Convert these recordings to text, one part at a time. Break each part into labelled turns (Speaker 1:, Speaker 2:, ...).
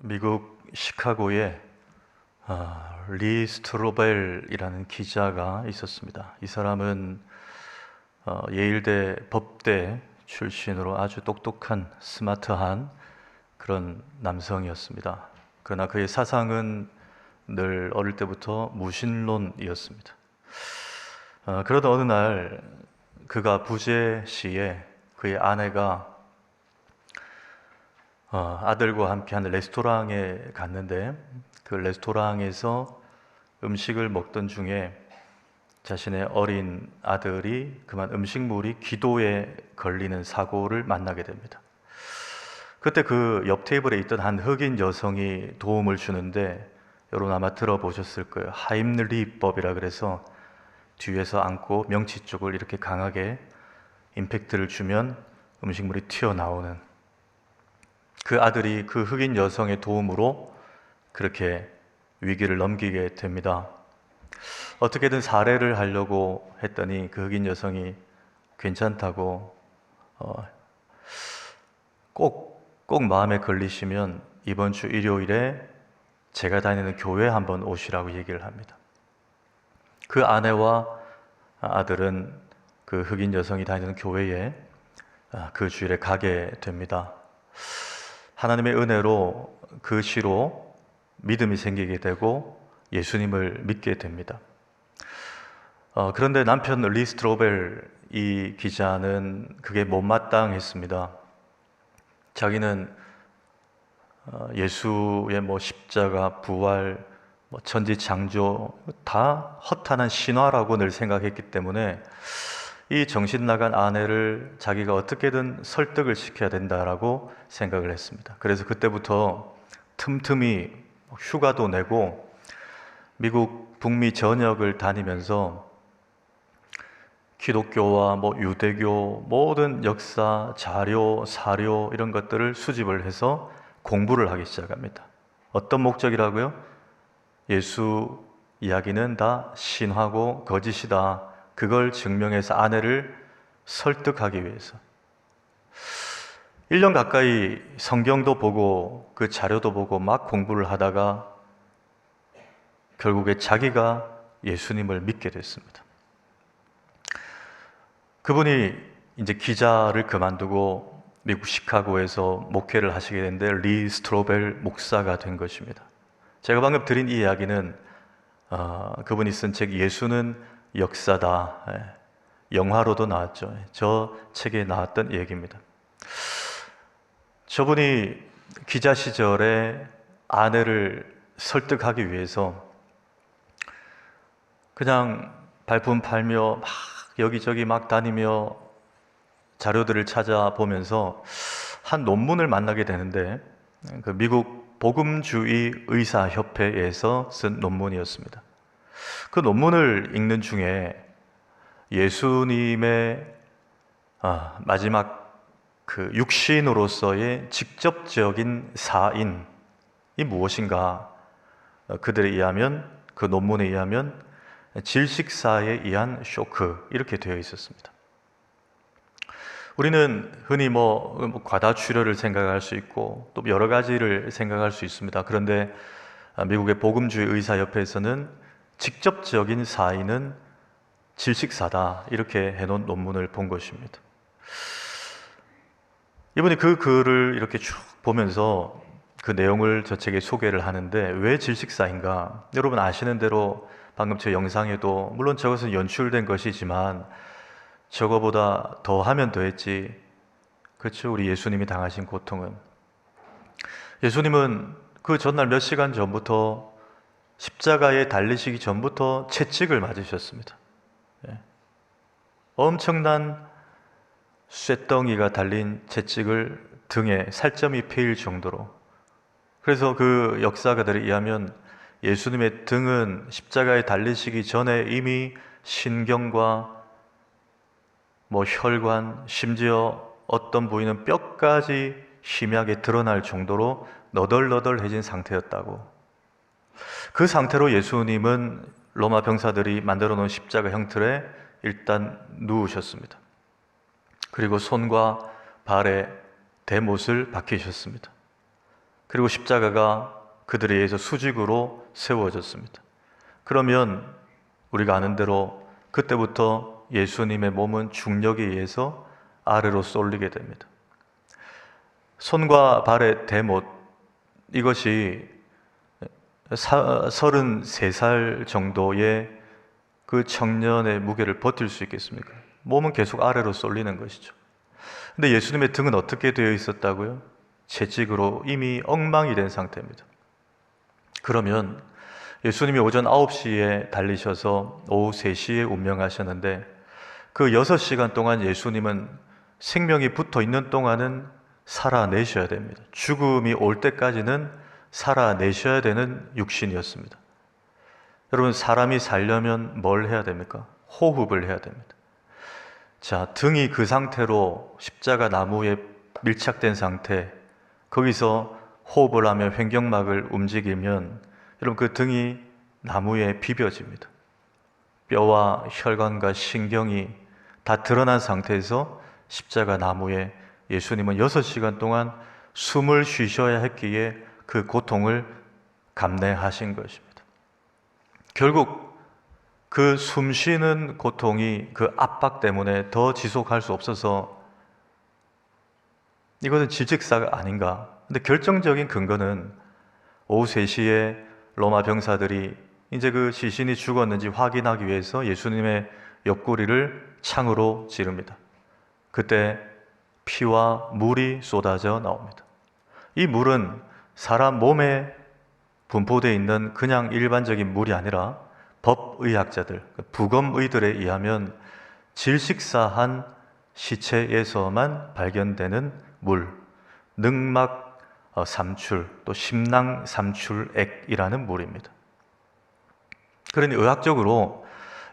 Speaker 1: 미국 시카고에 리 스트로벨이라는 기자가 있었습니다. 이 사람은 예일대 법대 출신으로 아주 똑똑한 스마트한 그런 남성이었습니다. 그러나 그의 사상은 늘 어릴 때부터 무신론이었습니다. 그러다 어느 날 그가 부재 시에 그의 아내가 아들과 함께 한 레스토랑에 갔는데, 그 레스토랑에서 음식을 먹던 중에 자신의 어린 아들이 그만 음식물이 기도에 걸리는 사고를 만나게 됩니다. 그때 그 옆 테이블에 있던 한 흑인 여성이 도움을 주는데, 여러분 아마 들어보셨을 거예요. 하임리히법이라 그래서 뒤에서 안고 명치 쪽을 이렇게 강하게 임팩트를 주면 음식물이 튀어나오는, 그 아들이 그 흑인 여성의 도움으로 그렇게 위기를 넘기게 됩니다. 어떻게든 살해를 하려고 했더니 그 흑인 여성이 괜찮다고, 꼭 마음에 걸리시면 이번 주 일요일에 제가 다니는 교회 한번 오시라고 얘기를 합니다. 그 아내와 아들은 그 흑인 여성이 다니는 교회에 그 주일에 가게 됩니다. 하나님의 은혜로 그 시로 믿음이 생기게 되고 예수님을 믿게 됩니다. 그런데 남편 리 스트로벨 이 기자는 그게 못마땅했습니다. 자기는 예수의 십자가, 부활, 천지창조 다 허탄한 신화라고 늘 생각했기 때문에 이 정신 나간 아내를 자기가 어떻게든 설득을 시켜야 된다라고 생각을 했습니다. 그래서 그때부터 틈틈이 휴가도 내고 미국 북미 전역을 다니면서 기독교와 유대교 모든 역사, 자료, 사료 이런 것들을 수집을 해서 공부를 하기 시작합니다. 어떤 목적이라고요? 예수 이야기는 다 신화고 거짓이다. 그걸 증명해서 아내를 설득하기 위해서 1년 가까이 성경도 보고 그 자료도 보고 막 공부를 하다가 결국에 자기가 예수님을 믿게 됐습니다. 그분이 이제 기자를 그만두고 미국 시카고에서 목회를 하시게 됐는데 리 스트로벨 목사가 된 것입니다. 제가 방금 드린 이 이야기는 그분이 쓴 책 예수는 역사다, 영화로도 나왔죠. 저 책에 나왔던 얘기입니다. 저분이 기자 시절에 아내를 설득하기 위해서 그냥 발품 팔며 막 여기저기 막 다니며 자료들을 찾아보면서 한 논문을 만나게 되는데, 그 미국 복음주의 의사협회에서 쓴 논문이었습니다. 그 논문을 읽는 중에 예수님의 마지막 그 육신으로서의 직접적인 사인이 무엇인가, 그들에 의하면, 그 논문에 의하면 질식사에 의한 쇼크, 이렇게 되어 있었습니다. 우리는 흔히 과다출혈을 생각할 수 있고 또 여러 가지를 생각할 수 있습니다. 그런데 미국의 복음주의 의사협회에서는 직접적인 사인은 질식사다, 이렇게 해놓은 논문을 본 것입니다. 이분이 그 글을 이렇게 쭉 보면서 그 내용을 저 책에 소개를 하는데, 왜 질식사인가? 여러분 아시는 대로 방금 제 영상에도, 물론 저것은 연출된 것이지만 저거보다 더 하면 더했지, 그렇죠? 우리 예수님이 당하신 고통은, 예수님은 그 전날 몇 시간 전부터, 십자가에 달리시기 전부터 채찍을 맞으셨습니다. 엄청난 쇳덩이가 달린 채찍을 등에 살점이 패일 정도로. 그래서 그 역사가들에 의하면 예수님의 등은 십자가에 달리시기 전에 이미 신경과 혈관, 심지어 어떤 부위는 뼈까지 희미하게 드러날 정도로 너덜너덜해진 상태였다고. 그 상태로 예수님은 로마 병사들이 만들어 놓은 십자가 형틀에 일단 누우셨습니다. 그리고 손과 발에 대못을 박히셨습니다. 그리고 십자가가 그들에 의해서 수직으로 세워졌습니다. 그러면 우리가 아는 대로 그때부터 예수님의 몸은 중력에 의해서 아래로 쏠리게 됩니다. 손과 발의 대못, 이것이 33살 정도의 그 청년의 무게를 버틸 수 있겠습니까? 몸은 계속 아래로 쏠리는 것이죠. 근데 예수님의 등은 어떻게 되어 있었다고요? 채찍으로 이미 엉망이 된 상태입니다. 그러면 예수님이 오전 9시에 달리셔서 오후 3시에 운명하셨는데 그 6시간 동안 예수님은 생명이 붙어 있는 동안은 살아내셔야 됩니다. 죽음이 올 때까지는 살아내셔야 되는 육신이었습니다. 여러분, 사람이 살려면 뭘 해야 됩니까? 호흡을 해야 됩니다. 자, 등이 그 상태로 십자가 나무에 밀착된 상태, 거기서 호흡을 하며 횡격막을 움직이면 여러분 그 등이 나무에 비벼집니다. 뼈와 혈관과 신경이 다 드러난 상태에서 십자가 나무에 예수님은 6시간 동안 숨을 쉬셔야 했기에 그 고통을 감내하신 것입니다. 결국 그 숨쉬는 고통이 그 압박 때문에 더 지속할 수 없어서 이것은 질직사가 아닌가. 근데 결정적인 근거는 오후 3시에 로마 병사들이 이제 그 시신이 죽었는지 확인하기 위해서 예수님의 옆구리를 창으로 찌릅니다. 그때 피와 물이 쏟아져 나옵니다. 이 물은 사람 몸에 분포되어 있는 그냥 일반적인 물이 아니라 법의학자들, 부검의들에 의하면 질식사한 시체에서만 발견되는 물, 늑막 삼출, 또 심낭 삼출액이라는 물입니다. 그러니 의학적으로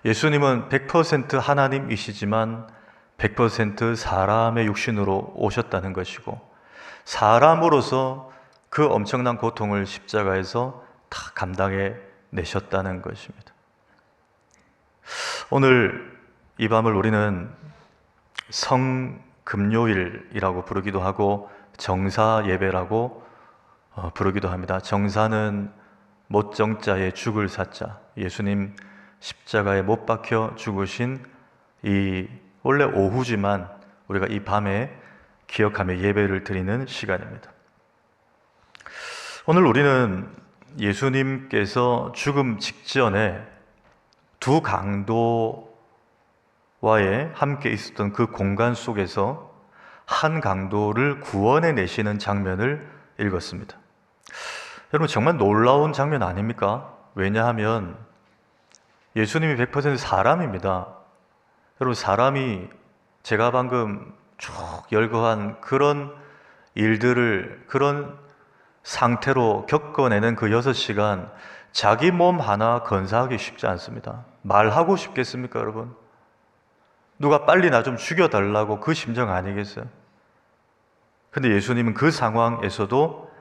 Speaker 1: 예수님은 100% 하나님이시지만 100% 사람의 육신으로 오셨다는 것이고, 사람으로서 그 엄청난 고통을 십자가에서 다 감당해 내셨다는 것입니다. 오늘 이 밤을 우리는 성금요일이라고 부르기도 하고 정사 예배라고 부르기도 합니다. 정사는 못정자에 죽을 사자, 예수님 십자가에 못 박혀 죽으신 이 원래 오후지만 우리가 이 밤에 기억하며 예배를 드리는 시간입니다. 오늘 우리는 예수님께서 죽음 직전에 두 강도와의 함께 있었던 그 공간 속에서 한 강도를 구원해 내시는 장면을 읽었습니다. 여러분, 정말 놀라운 장면 아닙니까? 왜냐하면 예수님이 100% 사람입니다. 여러분, 사람이 제가 방금 쭉 열거한 그런 일들을, 그런 상태로 겪어내는 그 6시간, 자기 몸 하나 건사하기 쉽지 않습니다. 말하고 싶겠습니까, 여러분? 누가 빨리 나 좀 죽여달라고 그 심정 아니겠어요? 근데 예수님은 그 상황에서도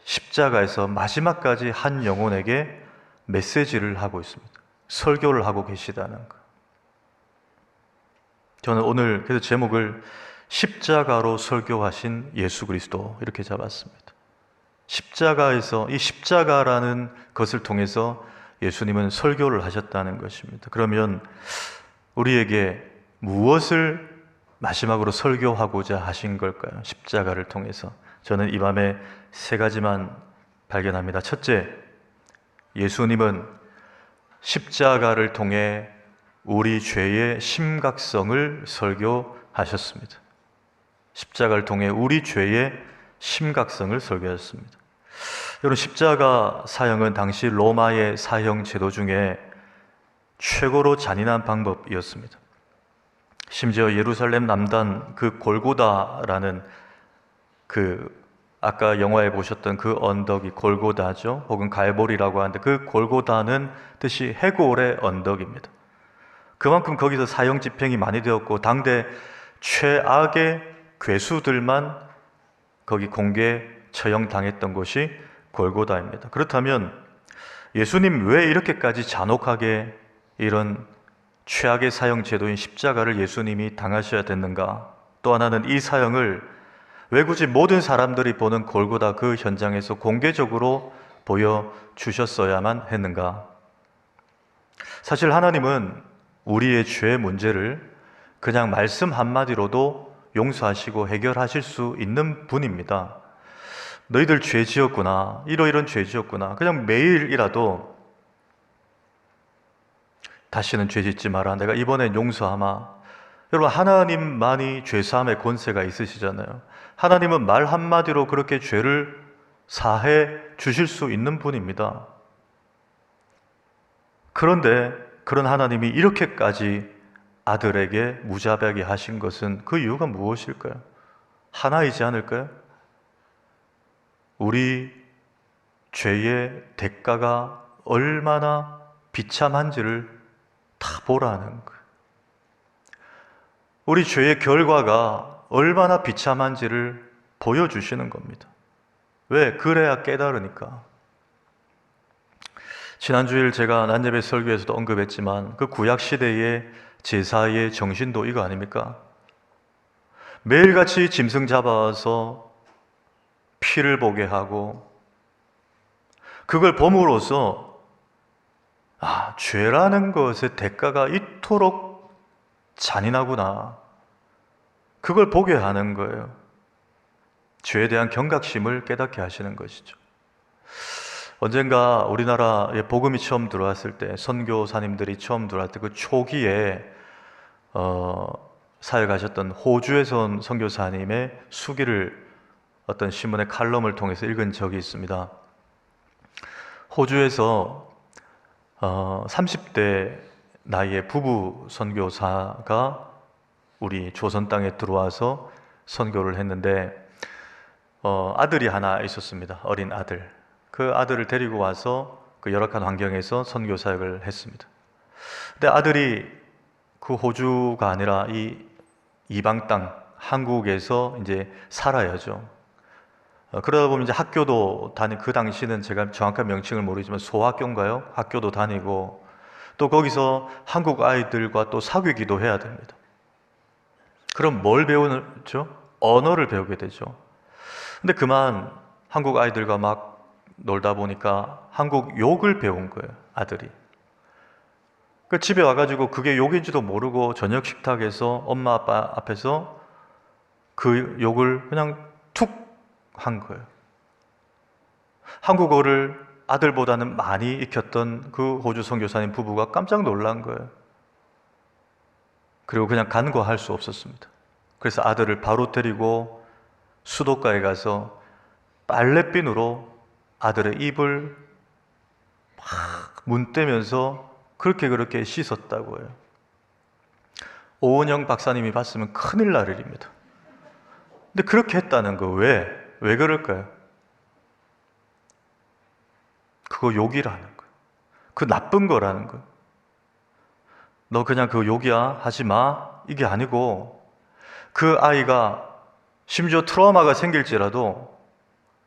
Speaker 1: 십자가에서 마지막까지 한 영혼에게 메시지를 하고 있습니다. 설교를 하고 계시다는 것. 저는 오늘 그래서 제목을 십자가로 설교하신 예수 그리스도 이렇게 잡았습니다. 십자가에서, 이 십자가라는 것을 통해서 예수님은 설교를 하셨다는 것입니다. 그러면 우리에게 무엇을 마지막으로 설교하고자 하신 걸까요? 십자가를 통해서. 저는 이 밤에 3가지만 발견합니다. 첫째, 예수님은 십자가를 통해 우리 죄의 심각성을 설교하셨습니다. 십자가를 통해 우리 죄의 심각성을 설교하셨습니다. 여러분, 십자가 사형은 당시 로마의 사형 제도 중에 최고로 잔인한 방법이었습니다. 심지어 예루살렘 남단 그 골고다라는 아까 영화에 보셨던 그 언덕이 골고다죠. 혹은 갈보리라고 하는데 그 골고다는 뜻이 해골의 언덕입니다. 그만큼 거기서 사형 집행이 많이 되었고 당대 최악의 괴수들만 거기 공개 처형당했던 곳이 골고다입니다. 그렇다면 예수님 왜 이렇게까지 잔혹하게 이런 최악의 사형 제도인 십자가를 예수님이 당하셔야 됐는가? 또 하나는 이 사형을 왜 굳이 모든 사람들이 보는 골고다 그 현장에서 공개적으로 보여주셨어야만 했는가? 사실 하나님은 우리의 죄 문제를 그냥 말씀 한마디로도 용서하시고 해결하실 수 있는 분입니다. 너희들 죄 지었구나, 이러이런 죄 지었구나, 그냥 매일이라도 다시는 죄 짓지 마라, 내가 이번엔 용서하마. 여러분, 하나님만이 죄사함의 권세가 있으시잖아요. 하나님은 말 한마디로 그렇게 죄를 사해 주실 수 있는 분입니다. 그런데 그런 하나님이 이렇게까지 아들에게 무자비하게 하신 것은 그 이유가 무엇일까요? 하나이지 않을까요? 우리 죄의 대가가 얼마나 비참한지를 다 보라는 거예요. 우리 죄의 결과가 얼마나 비참한지를 보여주시는 겁니다. 왜? 그래야 깨달으니까. 지난주일 제가 난예배 설교에서도 언급했지만 그 구약시대의 제사의 정신도 이거 아닙니까? 매일같이 짐승 잡아서 피를 보게 하고 그걸 범으로써 죄라는 것의 대가가 이토록 잔인하구나, 그걸 보게 하는 거예요. 죄에 대한 경각심을 깨닫게 하시는 것이죠. 언젠가 우리나라에 복음이 처음 들어왔을 때, 선교사님들이 처음 들어왔을 때 그 초기에 사역하셨던 호주에서 온 선교사님의 수기를 어떤 신문의 칼럼을 통해서 읽은 적이 있습니다. 호주에서 30대 나이의 부부 선교사가 우리 조선 땅에 들어와서 선교를 했는데 아들이 하나 있었습니다. 어린 아들. 그 아들을 데리고 와서 그 열악한 환경에서 선교 사역을 했습니다. 근데 아들이 그 호주가 아니라 이 이방 땅 한국에서 이제 살아야죠. 그러다 보면 이제 학교도 그 당시는 제가 정확한 명칭을 모르지만 소학교인가요? 학교도 다니고 또 거기서 한국 아이들과 또 사귀기도 해야 됩니다. 그럼 뭘 배우죠? 언어를 배우게 되죠. 근데 그만 한국 아이들과 막 놀다 보니까 한국 욕을 배운 거예요, 아들이. 그 집에 와가지고 그게 욕인지도 모르고 저녁 식탁에서 엄마 아빠 앞에서 그 욕을 그냥 툭 한 거예요. 한국어를 아들보다는 많이 익혔던 그 호주 선교사님 부부가 깜짝 놀란 거예요. 그리고 그냥 간과할 수 없었습니다. 그래서 아들을 바로 데리고 수도가에 가서 빨래비누로 아들의 입을 막 문대면서 그렇게 씻었다고 해요. 오은영 박사님이 봤으면 큰일 날 일입니다. 근데 그렇게 했다는 거 왜 그럴까요? 그거 욕이라는 거예요. 그 나쁜 거라는 거예요. 너 그냥 그거 욕이야 하지 마, 이게 아니고 그 아이가 심지어 트라우마가 생길지라도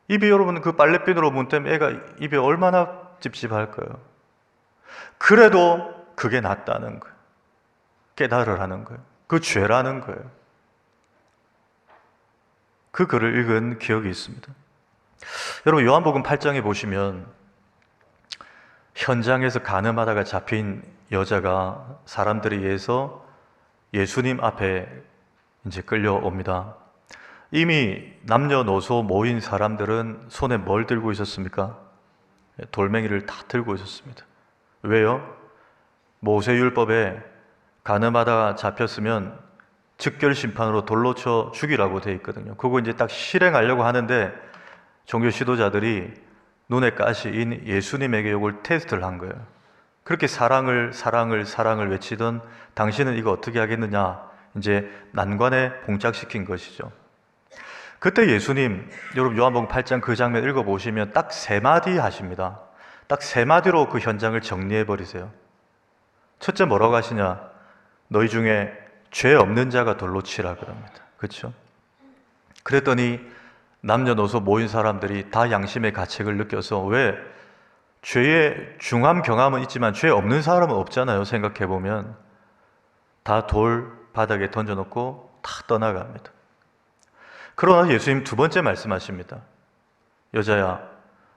Speaker 1: 입이, 여러분 그 빨래비누로 문 때문에 애가 입이 얼마나 찝찝할까요? 그래도 그게 낫다는 거예요. 깨달으라는 거예요. 그 죄라는 거예요. 그 글을 읽은 기억이 있습니다. 여러분, 요한복음 8장에 보시면 현장에서 간음하다가 잡힌 여자가 사람들에 의해서 예수님 앞에 이제 끌려옵니다. 이미 남녀노소 모인 사람들은 손에 뭘 들고 있었습니까? 돌멩이를 다 들고 있었습니다. 왜요? 모세율법에 간음하다가 잡혔으면 즉결 심판으로 돌로 쳐 죽이라고 돼 있거든요. 그거 이제 딱 실행하려고 하는데 종교 지도자들이 눈에 가시인 예수님에게 이걸 테스트를 한 거예요. 그렇게 사랑을 외치던 당신은 이거 어떻게 하겠느냐, 이제 난관에 봉착시킨 것이죠. 그때 예수님, 여러분 요한복음 8장 그 장면 읽어보시면 딱 3마디 하십니다. 딱 3마디로 그 현장을 정리해 버리세요. 첫째 뭐라고 하시냐? 너희 중에 죄 없는 자가 돌로 치라 그럽니다. 그렇죠? 그랬더니 남녀노소 모인 사람들이 다 양심의 가책을 느껴서, 왜? 죄의 중함 경함은 있지만 죄 없는 사람은 없잖아요. 생각해보면 다 돌 바닥에 던져놓고 다 떠나갑니다. 그러나 예수님 두 번째 말씀하십니다. 여자야,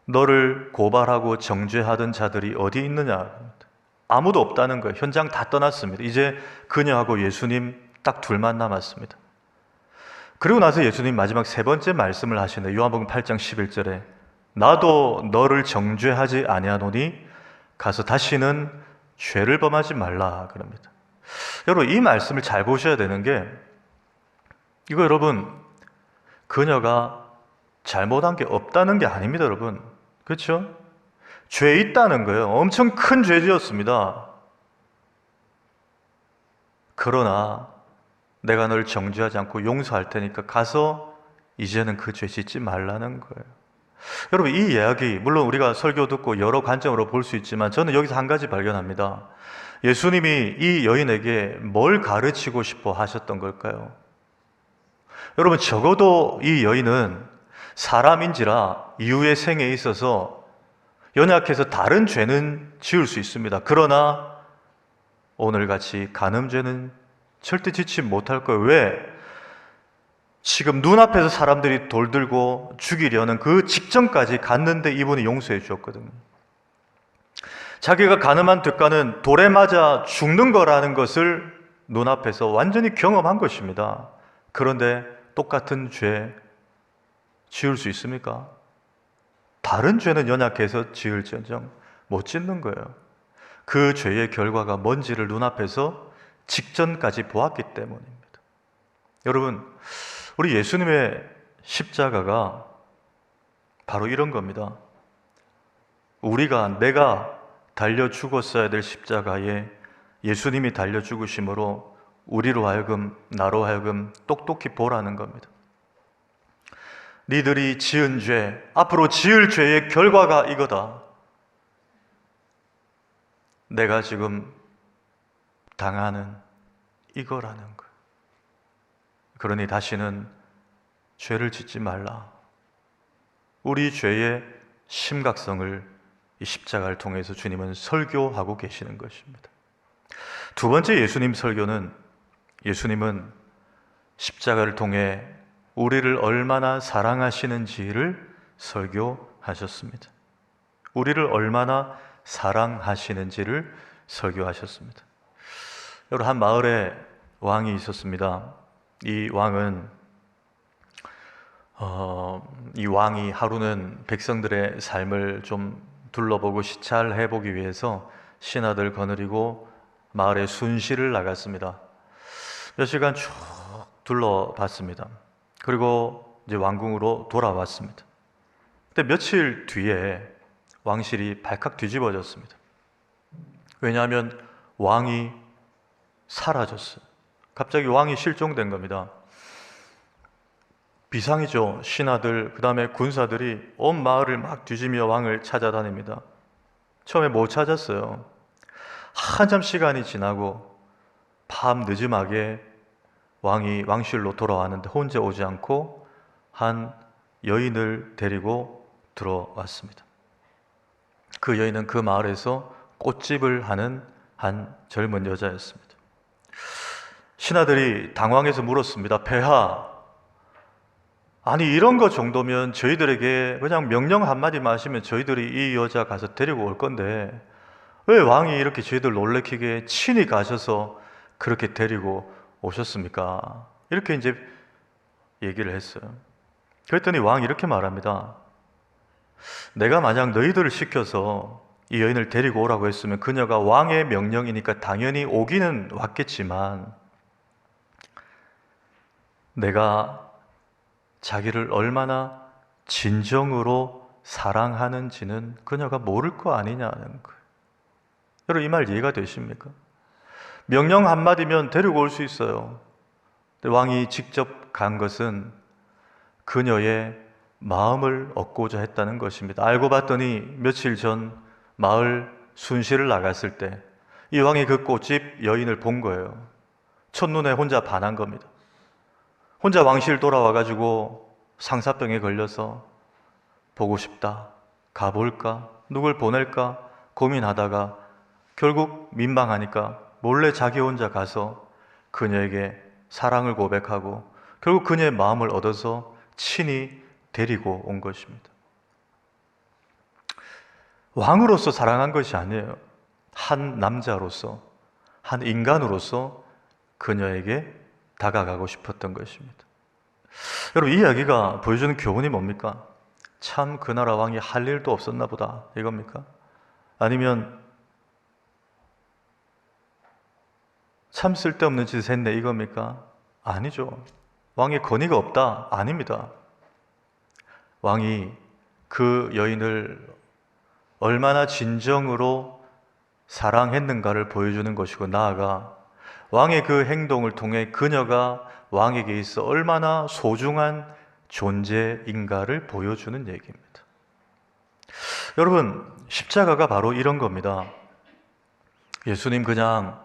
Speaker 1: 너를 고발하고 정죄하던 자들이 어디 있느냐? 아무도 없다는 거예요. 현장 다 떠났습니다. 이제 그녀하고 예수님 딱 둘만 남았습니다. 그리고 나서 예수님 마지막 세 번째 말씀을 하시는데 요한복음 8장 11절에 나도 너를 정죄하지 아니하노니 가서 다시는 죄를 범하지 말라 그럽니다. 여러분, 이 말씀을 잘 보셔야 되는 게, 이거 여러분, 그녀가 잘못한 게 없다는 게 아닙니다, 여러분. 그렇죠? 죄 있다는 거예요. 엄청 큰 죄 지었습니다. 그러나 내가 널 정죄하지 않고 용서할 테니까 가서 이제는 그 죄 짓지 말라는 거예요. 여러분, 이 이야기, 물론 우리가 설교 듣고 여러 관점으로 볼 수 있지만 저는 여기서 한 가지 발견합니다. 예수님이 이 여인에게 뭘 가르치고 싶어 하셨던 걸까요? 여러분, 적어도 이 여인은 사람인지라 이후의 생에 있어서 연약해서 다른 죄는 지을 수 있습니다. 그러나 오늘같이 간음죄는 절대 짓지 못할 거예요. 왜? 지금 눈앞에서 사람들이 돌 들고 죽이려는 그 직전까지 갔는데 이분이 용서해 주었거든요. 자기가 간음한 뒷가는 돌에 맞아 죽는 거라는 것을 눈앞에서 완전히 경험한 것입니다. 그런데 똑같은 죄 지을 수 있습니까? 다른 죄는 연약해서 지을지언정 못 짓는 거예요. 그 죄의 결과가 뭔지를 눈앞에서 직전까지 보았기 때문입니다. 여러분, 우리 예수님의 십자가가 바로 이런 겁니다. 내가 달려 죽었어야 될 십자가에 예수님이 달려 죽으심으로 나로 하여금 똑똑히 보라는 겁니다. 니들이 지은 죄, 앞으로 지을 죄의 결과가 이거다. 내가 지금 당하는 이거라는 거예요. 그러니 다시는 죄를 짓지 말라. 우리 죄의 심각성을 이 십자가를 통해서 주님은 설교하고 계시는 것입니다. 두 번째 예수님 설교는, 예수님은 십자가를 통해 우리를 얼마나 사랑하시는지를 설교하셨습니다. 우리를 얼마나 사랑하시는지를 설교하셨습니다. 여러분, 한 마을에 왕이 있었습니다. 이 왕이 하루는 백성들의 삶을 좀 둘러보고 시찰해보기 위해서 신하들 거느리고 마을에 순시를 나갔습니다. 몇 시간 쭉 둘러봤습니다. 그리고 이제 왕궁으로 돌아왔습니다. 근데 며칠 뒤에 왕실이 발칵 뒤집어졌습니다. 왜냐하면 왕이 사라졌어요. 갑자기 왕이 실종된 겁니다. 비상이죠. 신하들, 그 다음에 군사들이 온 마을을 막 뒤지며 왕을 찾아다닙니다. 처음에 못 찾았어요. 한참 시간이 지나고 밤 늦음하게 왕이 왕실로 돌아왔는데 혼자 오지 않고 한 여인을 데리고 들어왔습니다. 그 여인은 그 마을에서 꽃집을 하는 한 젊은 여자였습니다. 신하들이 당황해서 물었습니다. 폐하, 아니 이런 거 정도면 저희들에게 그냥 명령 한마디만 하시면 저희들이 이 여자 가서 데리고 올 건데 왜 왕이 이렇게 저희들 놀래키게 친히 가셔서 그렇게 데리고 오셨습니까? 이렇게 이제 얘기를 했어요. 그랬더니 왕이 이렇게 말합니다. 내가 만약 너희들을 시켜서 이 여인을 데리고 오라고 했으면 그녀가 왕의 명령이니까 당연히 오기는 왔겠지만 내가 자기를 얼마나 진정으로 사랑하는지는 그녀가 모를 거 아니냐는 거예요. 여러분, 이 말 이해가 되십니까? 명령 한마디면 데리고 올 수 있어요. 근데 왕이 직접 간 것은 그녀의 마음을 얻고자 했다는 것입니다. 알고 봤더니 며칠 전 마을 순시를 나갔을 때 이 왕이 그 꽃집 여인을 본 거예요. 첫눈에 혼자 반한 겁니다. 혼자 왕실 돌아와가지고 상사병에 걸려서 보고 싶다, 가볼까, 누굴 보낼까 고민하다가 결국 민망하니까 몰래 자기 혼자 가서 그녀에게 사랑을 고백하고 결국 그녀의 마음을 얻어서 친히 데리고 온 것입니다. 왕으로서 사랑한 것이 아니에요. 한 남자로서, 한 인간으로서 그녀에게 다가가고 싶었던 것입니다. 여러분, 이 이야기가 보여주는 교훈이 뭡니까? 참 그 나라 왕이 할 일도 없었나 보다, 이겁니까? 아니면 참 쓸데없는 짓을 했네, 이겁니까? 아니죠. 왕의 권위가 없다? 아닙니다. 왕이 그 여인을 얼마나 진정으로 사랑했는가를 보여주는 것이고, 나아가 왕의 그 행동을 통해 그녀가 왕에게 있어 얼마나 소중한 존재인가를 보여주는 얘기입니다. 여러분, 십자가가 바로 이런 겁니다. 예수님 그냥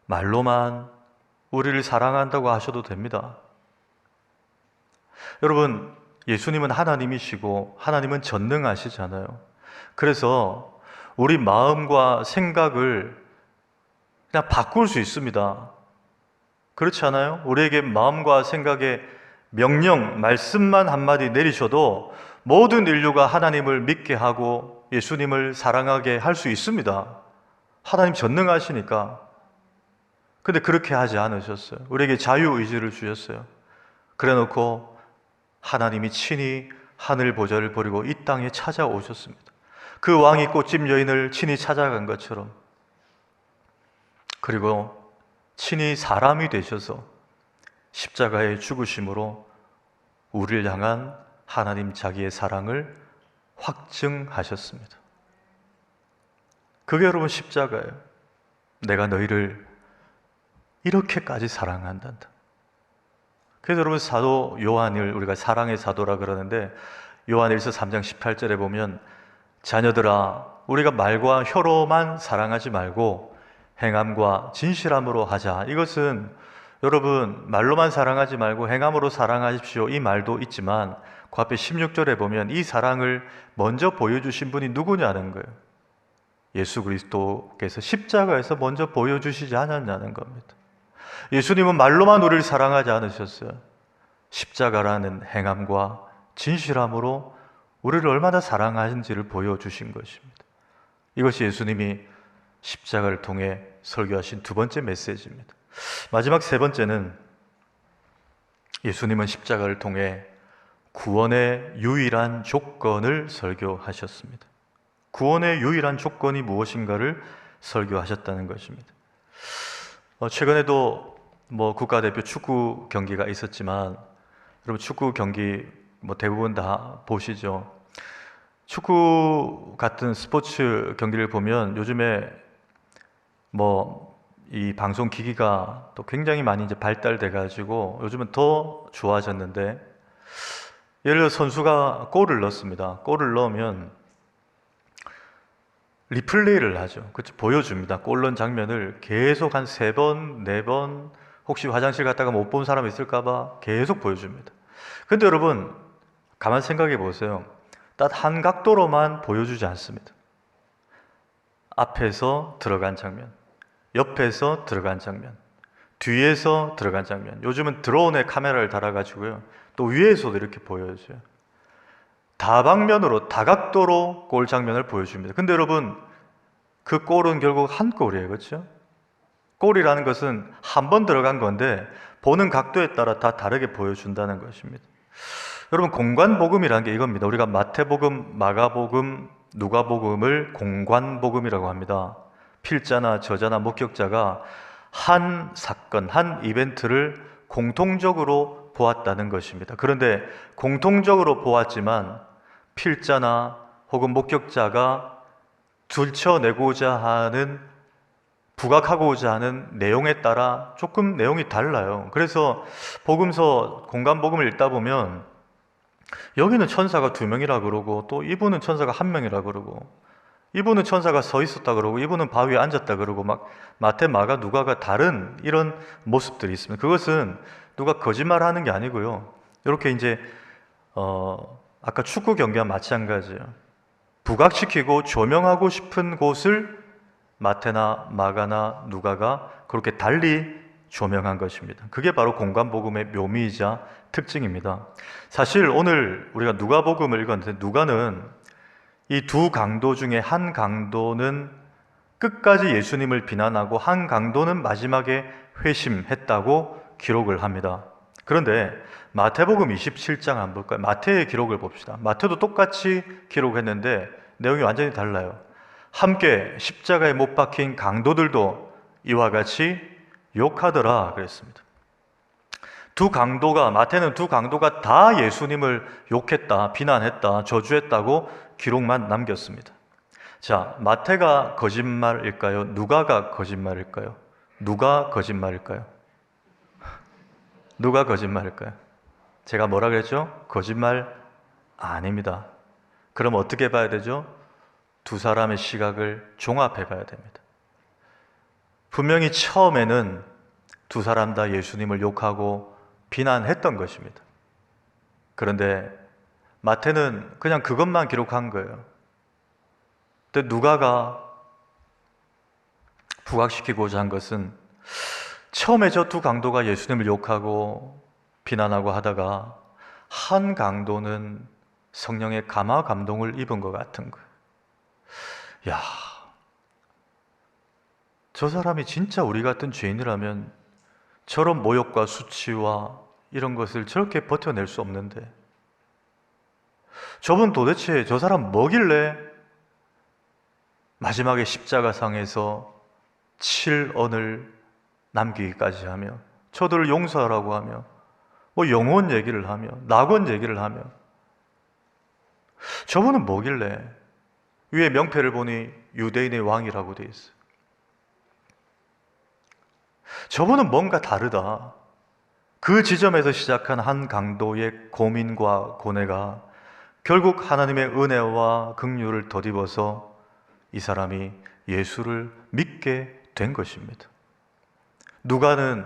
Speaker 1: 말로만 우리를 사랑한다고 하셔도 됩니다. 여러분, 예수님은 하나님이시고 하나님은 전능하시잖아요. 그래서 우리 마음과 생각을 그냥 바꿀 수 있습니다. 그렇지 않아요? 우리에게 마음과 생각의 명령, 말씀만 한마디 내리셔도 모든 인류가 하나님을 믿게 하고 예수님을 사랑하게 할 수 있습니다. 하나님 전능하시니까. 근데 그렇게 하지 않으셨어요. 우리에게 자유의지를 주셨어요. 그래 놓고 하나님이 친히 하늘 보좌를 버리고 이 땅에 찾아오셨습니다. 그 왕이 꽃집 여인을 친히 찾아간 것처럼, 그리고 친히 사람이 되셔서 십자가의 죽으심으로 우리를 향한 하나님 자기의 사랑을 확증하셨습니다. 그게 여러분 십자가예요. 내가 너희를 이렇게까지 사랑한단다. 그래서 여러분, 사도 요한을 우리가 사랑의 사도라 그러는데, 요한일서 3장 18절에 보면 자녀들아, 우리가 말과 혀로만 사랑하지 말고 행함과 진실함으로 하자. 이것은 여러분, 말로만 사랑하지 말고 행함으로 사랑하십시오, 이 말도 있지만 그 앞에 16절에 보면 이 사랑을 먼저 보여주신 분이 누구냐는 거예요. 예수 그리스도께서 십자가에서 먼저 보여주시지 않았냐는 겁니다. 예수님은 말로만 우리를 사랑하지 않으셨어요. 십자가라는 행함과 진실함으로 우리를 얼마나 사랑하신지를 보여주신 것입니다. 이것이 예수님이 십자가를 통해 설교하신 두 번째 메시지입니다. 마지막 세 번째는 예수님은 십자가를 통해 구원의 유일한 조건을 설교하셨습니다. 구원의 유일한 조건이 무엇인가를 설교하셨다는 것입니다. 최근에도 국가대표 축구 경기가 있었지만, 여러분 축구 경기 대부분 다 보시죠. 축구 같은 스포츠 경기를 보면 요즘에 이 방송 기기가 또 굉장히 많이 이제 발달돼 가지고 요즘은 더 좋아졌는데, 예를 들어 선수가 골을 넣습니다. 골을 넣으면 리플레이를 하죠. 그렇죠? 보여줍니다. 골 넣은 장면을 계속 한 3번, 4번, 혹시 화장실 갔다가 못 본 사람 있을까봐 계속 보여줍니다. 근데 여러분, 가만 생각해 보세요. 딱 한 각도로만 보여주지 않습니다. 앞에서 들어간 장면, 옆에서 들어간 장면, 뒤에서 들어간 장면. 요즘은 드론에 카메라를 달아가지고요, 또 위에서도 이렇게 보여줘요. 다방면으로, 다각도로 골 장면을 보여줍니다. 근데 여러분, 그 골은 결국 한 골이에요. 그렇죠? 골이라는 것은 한 번 들어간 건데 보는 각도에 따라 다 다르게 보여준다는 것입니다. 여러분, 공관복음이라는 게 이겁니다. 우리가 마태복음, 마가복음, 누가복음을 공관복음이라고 합니다. 필자나 저자나 목격자가 한 사건, 한 이벤트를 공통적으로 보았다는 것입니다. 그런데 공통적으로 보았지만 필자나 혹은 목격자가 들춰내고자 하는, 부각하고자 하는 내용에 따라 조금 내용이 달라요. 그래서 복음서, 공관복음을 읽다 보면 여기는 천사가 2명이라 그러고, 또 이분은 천사가 1명이라 그러고, 이분은 천사가 서 있었다 그러고, 이분은 바위에 앉았다 그러고, 막 마태, 마가, 누가가 다른 이런 모습들이 있습니다. 그것은 누가 거짓말하는 게 아니고요, 이렇게 이제 아까 축구 경기와 마찬가지예요. 부각시키고 조명하고 싶은 곳을 마태나 마가나 누가가 그렇게 달리 조명한 것입니다. 그게 바로 공관복음의 묘미이자 특징입니다. 사실 오늘 우리가 누가복음을 읽었는데 누가는 이 두 강도 중에 한 강도는 끝까지 예수님을 비난하고 한 강도는 마지막에 회심했다고 기록을 합니다. 그런데 마태복음 27장 한번 볼까요? 마태의 기록을 봅시다. 마태도 똑같이 기록했는데 내용이 완전히 달라요. 함께 십자가에 못 박힌 강도들도 이와 같이 욕하더라 그랬습니다. 마태는 두 강도가 다 예수님을 욕했다, 비난했다, 저주했다고 기록만 남겼습니다. 자, 마태가 거짓말일까요? 누가가 거짓말일까요? 누가 거짓말일까요? 누가 거짓말일까요? 제가 뭐라 그랬죠? 거짓말 아닙니다. 그럼 어떻게 봐야 되죠? 두 사람의 시각을 종합해 봐야 됩니다. 분명히 처음에는 두 사람 다 예수님을 욕하고 비난했던 것입니다. 그런데 마태는 그냥 그것만 기록한 거예요. 근데 누가가 부각시키고자 한 것은 처음에 저 두 강도가 예수님을 욕하고 비난하고 하다가 한 강도는 성령의 감화 감동을 입은 것 같은 거예요. 야, 저 사람이 진짜 우리 같은 죄인이라면 저런 모욕과 수치와 이런 것을 저렇게 버텨낼 수 없는데 저분 도대체 저 사람 뭐길래 마지막에 십자가상에서 7언을 남기기까지 하며 저들을 용서하라고 하며 뭐 영혼 얘기를 하며 낙원 얘기를 하며 저분은 뭐길래 위에 명패를 보니 유대인의 왕이라고 돼 있어요. 저분은 뭔가 다르다. 그 지점에서 시작한 한 강도의 고민과 고뇌가 결국 하나님의 은혜와 긍휼을 덧입어서 이 사람이 예수를 믿게 된 것입니다. 누가는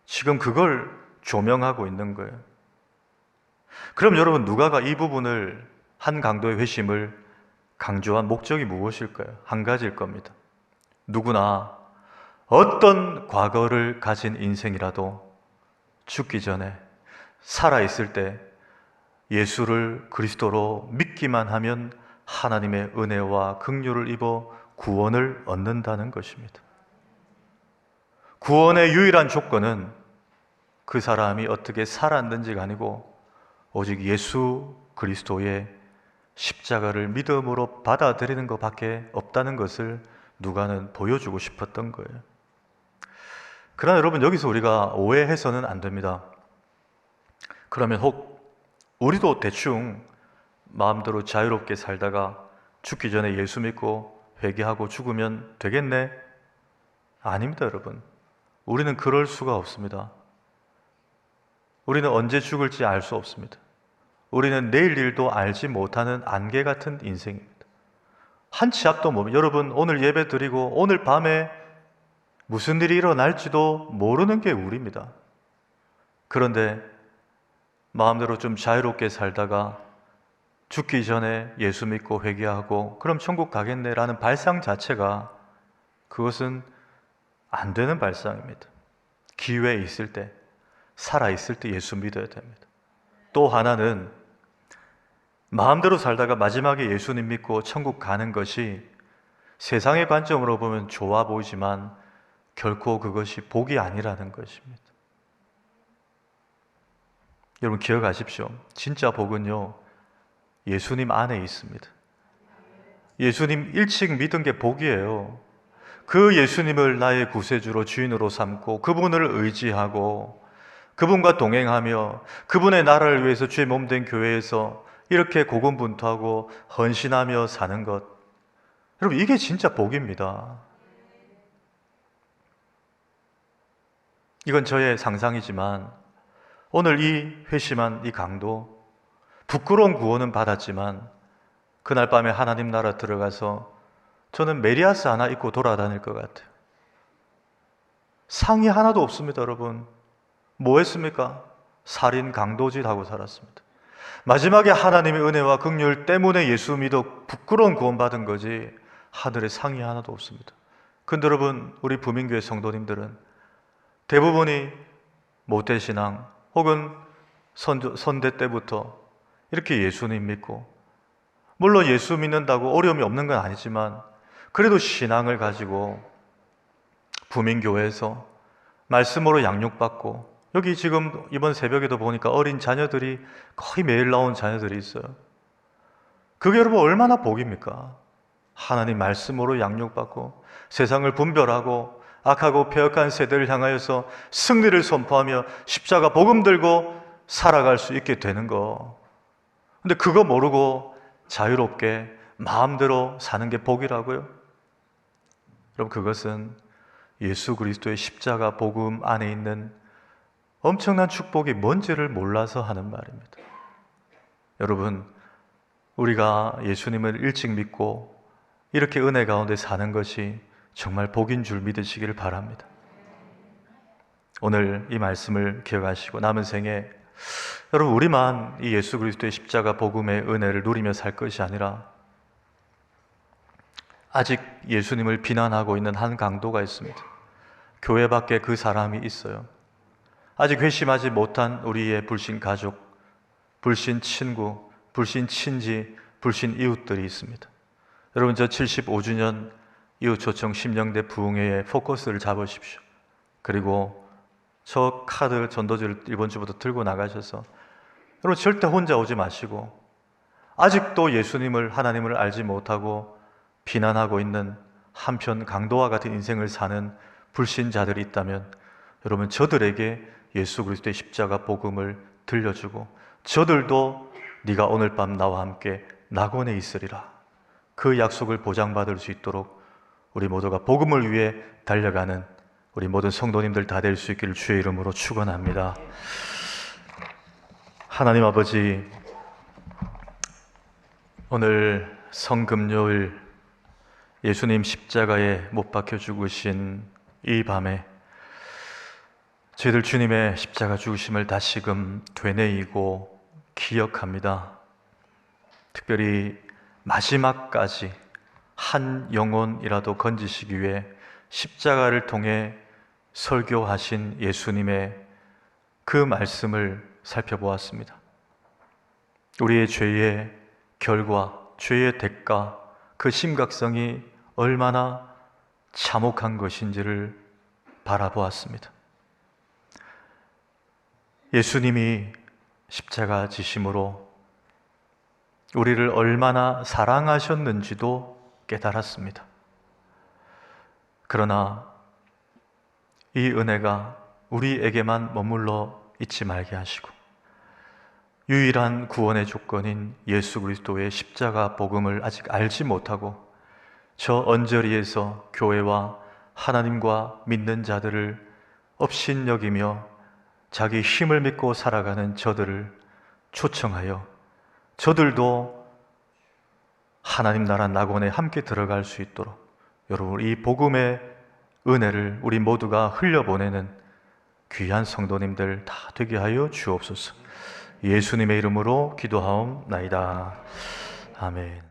Speaker 1: 지금 그걸 조명하고 있는 거예요. 그럼 여러분, 누가가 이 부분을 한 강도의 회심을 강조한 목적이 무엇일까요? 한 가지일 겁니다. 누구나 어떤 과거를 가진 인생이라도 죽기 전에 살아있을 때 예수를 그리스도로 믿기만 하면 하나님의 은혜와 긍휼을 입어 구원을 얻는다는 것입니다. 구원의 유일한 조건은 그 사람이 어떻게 살았는지가 아니고 오직 예수 그리스도의 십자가를 믿음으로 받아들이는 것밖에 없다는 것을 누가는 보여주고 싶었던 거예요. 그러나 여러분, 여기서 우리가 오해해서는 안 됩니다. 그러면 혹 우리도 대충 마음대로 자유롭게 살다가 죽기 전에 예수 믿고 회개하고 죽으면 되겠네? 아닙니다, 여러분. 우리는 그럴 수가 없습니다. 우리는 언제 죽을지 알 수 없습니다. 우리는 내일 일도 알지 못하는 안개 같은 인생입니다. 한 치 앞도 모릅니다. 여러분, 오늘 예배 드리고 오늘 밤에 무슨 일이 일어날지도 모르는 게 우리입니다. 그런데 마음대로 좀 자유롭게 살다가 죽기 전에 예수 믿고 회개하고 그럼 천국 가겠네라는 발상 자체가 그것은 안 되는 발상입니다. 기회 있을 때, 살아 있을 때 예수 믿어야 됩니다. 또 하나는 마음대로 살다가 마지막에 예수님 믿고 천국 가는 것이 세상의 관점으로 보면 좋아 보이지만 결코 그것이 복이 아니라는 것입니다. 여러분 기억하십시오. 진짜 복은요, 예수님 안에 있습니다. 예수님 일찍 믿은 게 복이에요. 그 예수님을 나의 구세주로 주인으로 삼고 그분을 의지하고 그분과 동행하며 그분의 나라를 위해서 주의 몸된 교회에서 이렇게 고군분투하고 헌신하며 사는 것, 여러분 이게 진짜 복입니다. 이건 저의 상상이지만 오늘 이 회심한 이 강도, 부끄러운 구원은 받았지만 그날 밤에 하나님 나라 들어가서 저는 메리아스 하나 입고 돌아다닐 것 같아요. 상이 하나도 없습니다. 여러분 뭐 했습니까? 살인 강도질하고 살았습니다. 마지막에 하나님의 은혜와 긍휼 때문에 예수 믿어 부끄러운 구원 받은 거지 하늘에 상이 하나도 없습니다. 근데 여러분, 우리 부민교회 성도님들은 대부분이 모태신앙 혹은 선대 때부터 이렇게 예수님 믿고, 물론 예수 믿는다고 어려움이 없는 건 아니지만 그래도 신앙을 가지고 부민교회에서 말씀으로 양육받고, 여기 지금 이번 새벽에도 보니까 어린 자녀들이 거의 매일 나온 자녀들이 있어요. 그게 여러분 얼마나 복입니까? 하나님 말씀으로 양육받고 세상을 분별하고 악하고 패역한 세대를 향하여서 승리를 선포하며 십자가 복음 들고 살아갈 수 있게 되는 거. 근데 그거 모르고 자유롭게 마음대로 사는 게 복이라고요? 여러분, 그것은 예수 그리스도의 십자가 복음 안에 있는 엄청난 축복이 뭔지를 몰라서 하는 말입니다. 여러분, 우리가 예수님을 일찍 믿고 이렇게 은혜 가운데 사는 것이 정말 복인 줄 믿으시기를 바랍니다. 오늘 이 말씀을 기억하시고 남은 생에 여러분, 우리만 이 예수 그리스도의 십자가 복음의 은혜를 누리며 살 것이 아니라 아직 예수님을 비난하고 있는 한 강도가 있습니다. 교회 밖에 그 사람이 있어요. 아직 회심하지 못한 우리의 불신 가족, 불신 친구, 불신 친지, 불신 이웃들이 있습니다. 여러분, 저 75주년 이웃초청 심령대 부흥회의 포커스를 잡으십시오. 그리고 저 카드 전도지를 이번 주부터 들고 나가셔서 여러분, 절대 혼자 오지 마시고, 아직도 예수님을, 하나님을 알지 못하고 비난하고 있는 한편 강도와 같은 인생을 사는 불신자들이 있다면 여러분, 저들에게 예수 그리스도의 십자가 복음을 들려주고, 저들도 네가 오늘 밤 나와 함께 낙원에 있으리라, 그 약속을 보장받을 수 있도록 우리 모두가 복음을 위해 달려가는 우리 모든 성도님들 다 될 수 있기를 주의 이름으로 축원합니다. 하나님 아버지, 오늘 성금요일 예수님 십자가에 못 박혀 죽으신 이 밤에 저희들 주님의 십자가 죽으심을 다시금 되뇌이고 기억합니다. 특별히 마지막까지 한 영혼이라도 건지시기 위해 십자가를 통해 설교하신 예수님의 그 말씀을 살펴보았습니다. 우리의 죄의 결과, 죄의 대가, 그 심각성이 얼마나 참혹한 것인지를 바라보았습니다. 예수님이 십자가 지심으로 우리를 얼마나 사랑하셨는지도 깨달았습니다. 그러나 이 은혜가 우리에게만 머물러 있지 말게 하시고, 유일한 구원의 조건인 예수 그리스도의 십자가 복음을 아직 알지 못하고 저 언저리에서 교회와 하나님과 믿는 자들을 업신여기며 자기 힘을 믿고 살아가는 저들을 초청하여 저들도 하나님 나라 낙원에 함께 들어갈 수 있도록 여러분, 이 복음의 은혜를 우리 모두가 흘려보내는 귀한 성도님들 다 되게 하여 주옵소서. 예수님의 이름으로 기도하옵나이다. 아멘.